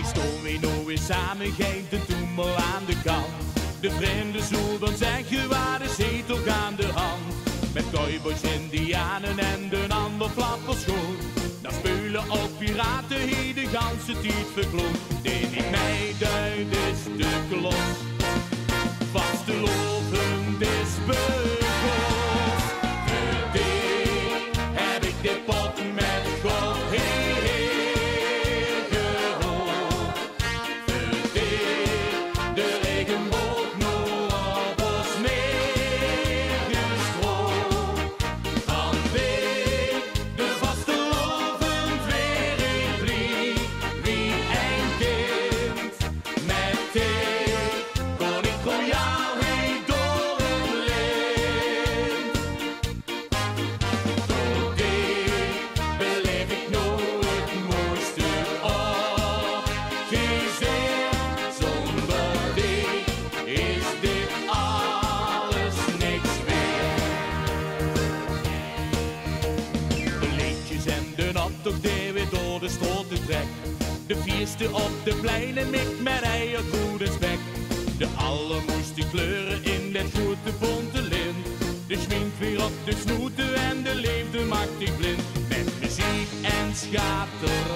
stonden we nou weer samen, geen de toemel aan de kant. De vreemde zoel, dan zeg je waar de zee toch aan de hand. Met cowboys, indianen en de ander flapperschool. Dan spelen ook piraten hier de ganse tijd verkloot. Dit ik mij duid is de klos, vast te loven is begonnen. Voor die heb ik dit pot met God heel gehoord. Voor die de regenboog nog op ons meer gestrooid. Van wie de vaste lovend weer in vlieg, wie een kind met thee kon ik kon jou heen door een lint. Door die beleef ik nooit het mooiste op gezien. Zonder die is dit alles niks meer. De liedjes en de optocht die weer door de straten trekt. De vierste op de pleinen mikt met eierkoet en spek. De allermooiste kleuren in dat grote bonte lint. De schmink weer op de snoeten en de leefde maakt die blind. Met muziek en schater